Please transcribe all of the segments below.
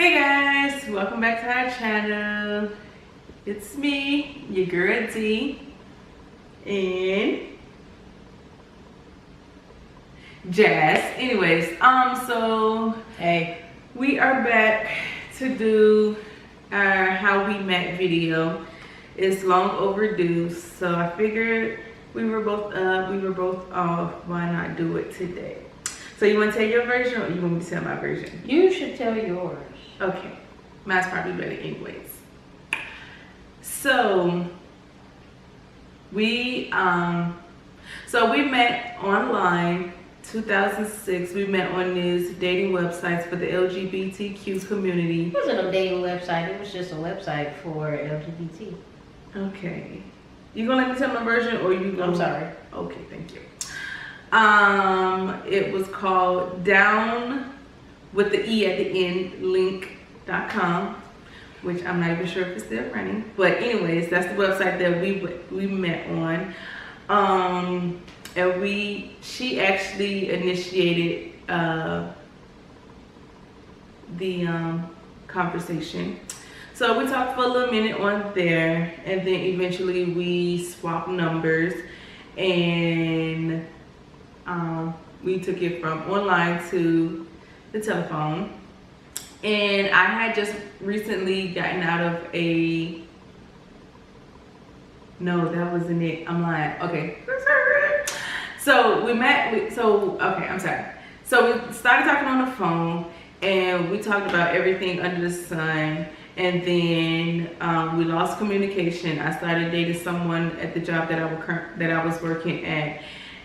Hey guys, welcome back to our channel. It's me, your girl D, and Jazz. Anyways, so Hey, we are back to do our how we met video. It's long overdue, so I figured we were both up, we were both off. Why not do it today? So you want to tell your version, or you want me to tell my version? you should tell yours. Okay, mine's probably better anyways. So we met online 2006. We met on these dating websites for the LGBTQ community. It wasn't a dating website, it was just a website for LGBT. Okay. You gonna let me tell my version, or you gonna? I'm sorry. Okay, thank you. It was called Down with the E at the end, link.com, which I'm not even sure if it's still running. But anyways, that's the website that we met on. And she actually initiated the conversation. So we talked for a little minute on there, and then eventually we swapped numbers, and we took it from online to the telephone. And I had just recently gotten out of a, no, that wasn't it, I'm lying. Okay, so we met, okay, I'm sorry. So we started talking on the phone, and we talked about everything under the sun. And then we lost communication. I started dating someone at the job that I was working at,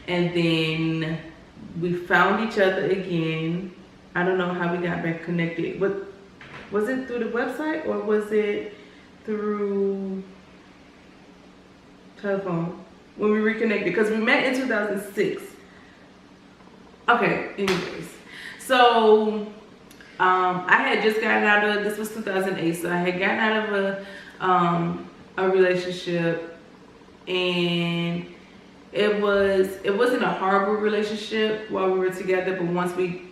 and then we found each other again. I don't know how we got back connected. But was it through the website, or was it through telephone when we reconnected? Because we met in 2006. Okay, anyways. So I had just gotten out of, this was 2008, so I had gotten out of a relationship, and it wasn't a horrible relationship while we were together, but once we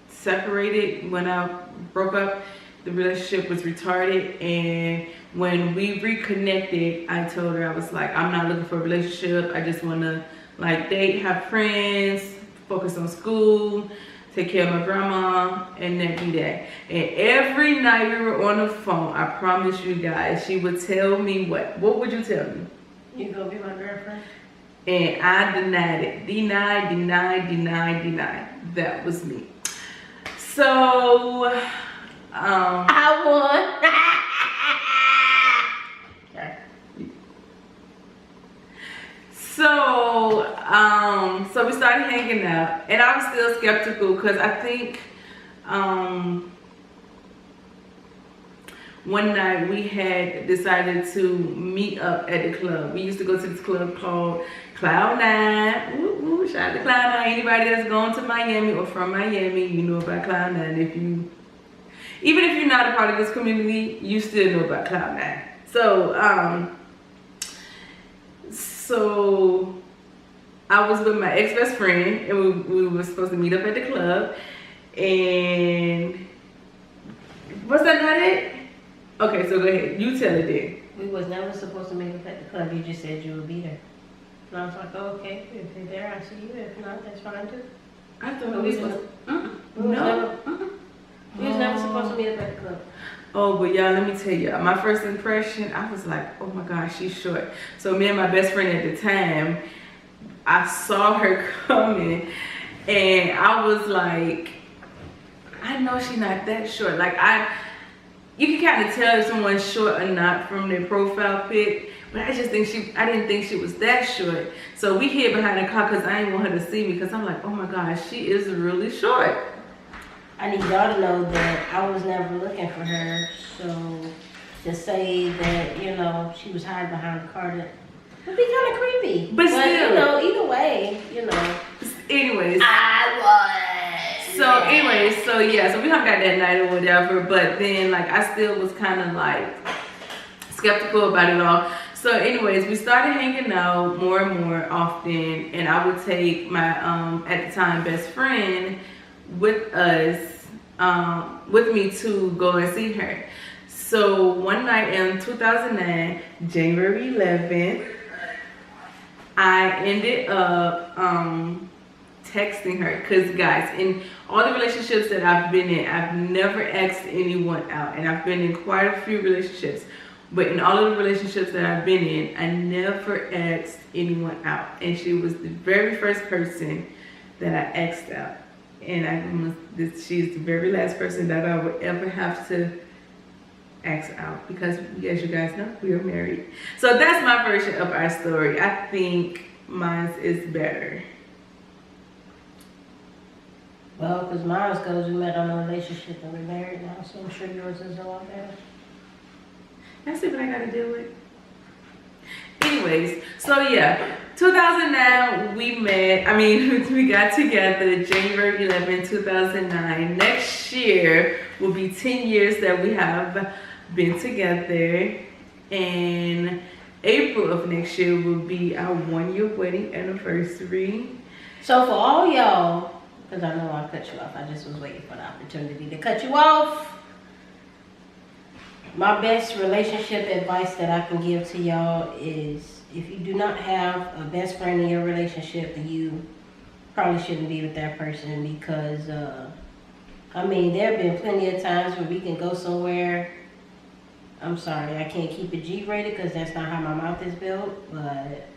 separated, when I broke up, the relationship was retarded. And when we reconnected, I told her, I was like, I'm not looking for a relationship. I just want to like date, have friends, focus on school, take care of my grandma, and that be that. And every night we were on the phone, I promise you guys, she would tell me what would you tell me? You gonna be my girlfriend? And I denied it. Denied. That was me. So, I won. Okay. So we started hanging out, and I was still skeptical because I think one night we had decided to meet up at the club. We used to go to this club called Cloud9. Ooh, shout out to Cloud9. Anybody that's gone to Miami or from Miami, you know about Cloud9. Even if you're not a part of this community, you still know about Cloud9. So I was with my ex-best friend, and we were supposed to meet up at the club. And was that not it? Okay, so go ahead. You tell it then. We was never supposed to meet up at the club. You just said you would be there. And I was like, oh, okay, if you're there, I see you. If not, that's fine too. I thought But we we was was no. never supposed to meet up at the club. Oh, but y'all, let me tell you, my first impression, I was like, oh my gosh, she's short. So me and my best friend at the time, I saw her coming, and I was like, I know she's not that short. Like you can kind of tell if someone's short or not from their profile pic, but I didn't think she was that short. So we hid behind the car because I didn't want her to see me, because I'm like, oh my gosh, she is really short. I need y'all to know that I was never looking for her, so to say that, you know, she was hiding behind the car, that would be kind of creepy. But still, you know, either way, you know. Anyways. So yeah, so we hung out that night or whatever, but then like I still was kind of like skeptical about it all. So anyways, we started hanging out more and more often, and I would take my at the time best friend with us with me to go and see her. So one night in 2009, January 11th, I ended up texting her, because guys, in all the relationships that I've been in, I've never asked anyone out, and I've been in quite a few relationships, but in all of the relationships that I've been in, I never asked anyone out, and she was the very first person that I asked out, and she's the very last person that I would ever have to ask out, because as you guys know, we are married. So that's my version of our story. I think mine is better. Well, because mine goes, we met on a relationship and we're married now, so I'm sure yours is a lot better. That's what I gotta deal with. Anyways, so yeah, 2009 we met. I mean, we got together January 11, 2009. Next year will be 10 years that we have been together, and April of next year will be our 1-year wedding anniversary. So for all y'all, because I know I cut you off, I just was waiting for the opportunity to cut you off. My best relationship advice that I can give to y'all is, if you do not have a best friend in your relationship, then you probably shouldn't be with that person, because I mean, there have been plenty of times where we can go somewhere. I'm sorry, I can't keep it G-rated because that's not how my mouth is built, but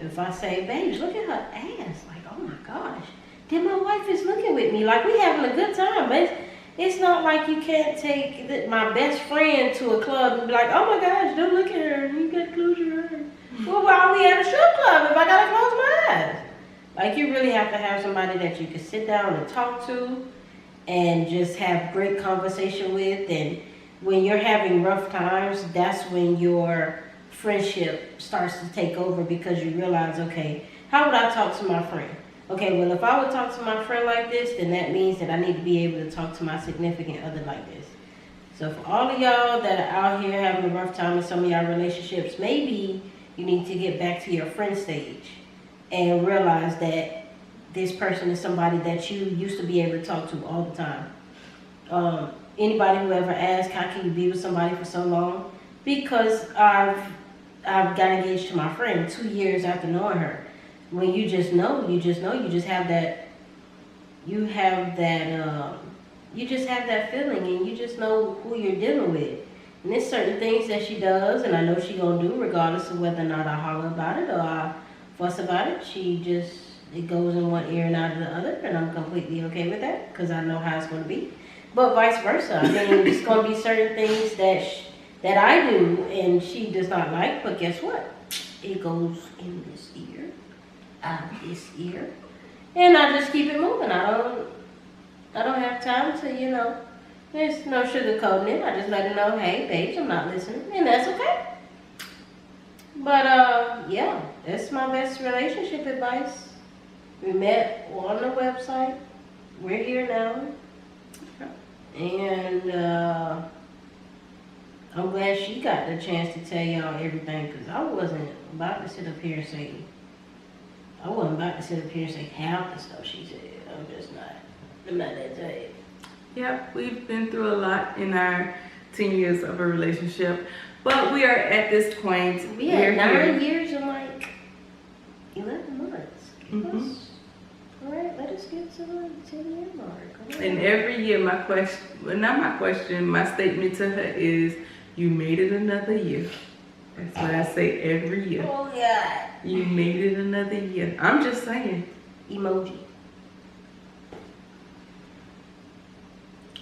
if I say, babes, look at her ass, like, oh my gosh, then my wife is looking with me, like we having a good time. But it's not like you can't take my best friend to a club and be like, oh my gosh, don't look at her, you gotta close your eyes. Well, why are we at a strip club if I gotta close my eyes? Like, you really have to have somebody that you can sit down and talk to and just have great conversation with. And when you're having rough times, that's when your friendship starts to take over, because you realize, okay, how would I talk to my friend? Okay, well, if I would talk to my friend like this, then that means that I need to be able to talk to my significant other like this. So for all of y'all that are out here having a rough time in some of y'all relationships, maybe you need to get back to your friend stage and realize that this person is somebody that you used to be able to talk to all the time. Anybody who ever asked, how can you be with somebody for so long? Because I've got engaged to my friend 2 years after knowing her. When you just know, you just have that, you just have that feeling, and you just know who you're dealing with. And there's certain things that she does, and I know she gonna do, regardless of whether or not I holler about it or I fuss about it. It goes in one ear and out of the other, and I'm completely okay with that, because I know how it's gonna be. But vice versa, I mean, there's gonna be certain things that I do and she does not like, but guess what? It goes in this ear, out this ear, and I just keep it moving. I don't have time to, there's no sugarcoating it. I just let her know, hey, babes, I'm not listening, and that's okay. But yeah, that's my best relationship advice. We met on the website. We're here now, and I'm glad she got the chance to tell y'all everything, because I wasn't about to sit up here and say. I wasn't about to sit up here and say half the stuff she said. I'm not that type. Yep, we've been through a lot in our 10 years of a relationship, but we are at this point. We had 9 years and like 11 months. All right, let us get to the 10-year mark. And every year, my statement to her is, you made it another year. That's what I say every year. Oh, yeah. You made it another year. I'm just saying. Emoji.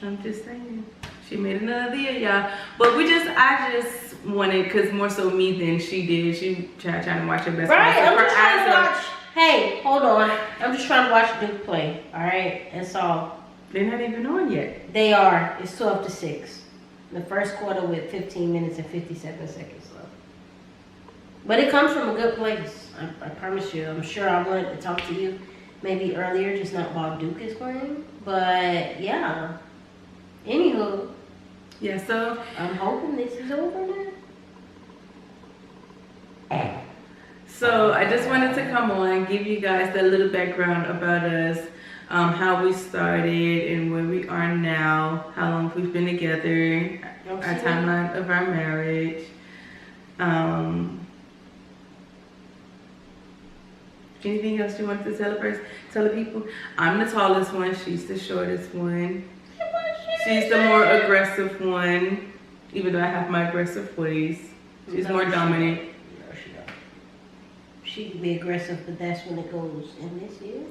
I'm just saying. She made it another year, y'all. But I just wanted, because more so me than she did. She trying to watch her best. Right, I'm just trying to watch. Hey, hold on. I'm just trying to watch Duke play. All right, that's all. They're not even on yet. They are. It's 12-6. The first quarter with 15 minutes and 57 seconds left. But it comes from a good place. I promise you. I'm sure I wanted to talk to you maybe earlier, just not while Duke is playing. But yeah. Anywho. Yeah, so I'm hoping this is over now. So I just wanted to come on, give you guys that little background about us. how we started and where we are now, how long we've been together, our timeline of our marriage. Anything else you want to tell the people? I'm the tallest one. She's the shortest one. She's the more aggressive one, even though I have my aggressive ways. She's more dominant. No, she don't. She can be aggressive, but that's when it goes in this ear.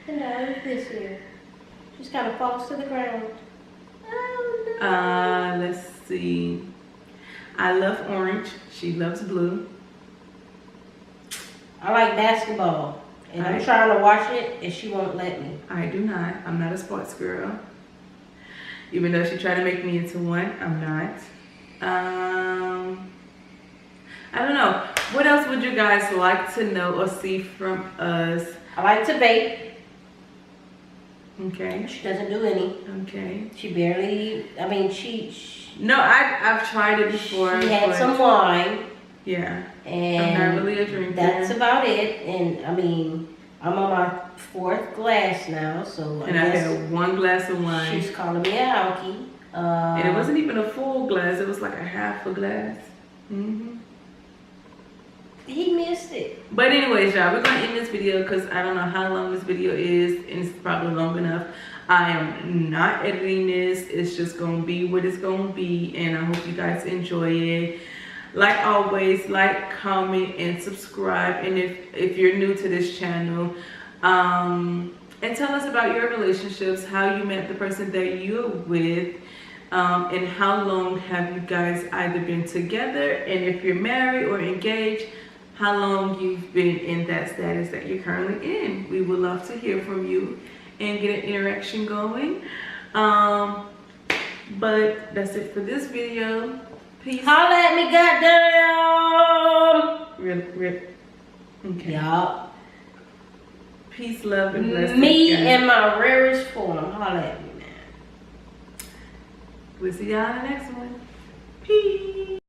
And now this ear. Just kind of falls to the ground. Oh, no. Let's see. I love orange. She loves blue. I like basketball. And I'm trying to watch it, and she won't let me. I do not. I'm not a sports girl. Even though she tried to make me into one, I'm not. I don't know. What else would you guys like to know or see from us? I like to vape. Okay. She doesn't do any. Okay. She barely, I mean, she No, I've tried it before. She had some wine. Yeah. And I'm not really a drinker. That's about it. And I mean, I'm on my 4th glass now, so and I had 1 glass of wine. She's calling me a alkie. And it wasn't even a full glass. It was like a half a glass. He missed it. But anyways, y'all, we're going to end this video because I don't know how long this video is. And it's probably long enough. I am not editing this. It's just going to be what it's going to be. And I hope you guys enjoy it. Like always, like, comment, and subscribe. And if you're new to this channel, and tell us about your relationships, how you met the person that you're with, and how long have you guys either been together, and if you're married or engaged, how long you've been in that status that you're currently in. We would love to hear from you and get an interaction going. But that's it for this video. Peace. Holla at me, goddamn. Rip. Okay. Y'all. Peace, love, and blessings. Me in my rarest form. Holla at me, man. We'll see y'all in the next one. Peace.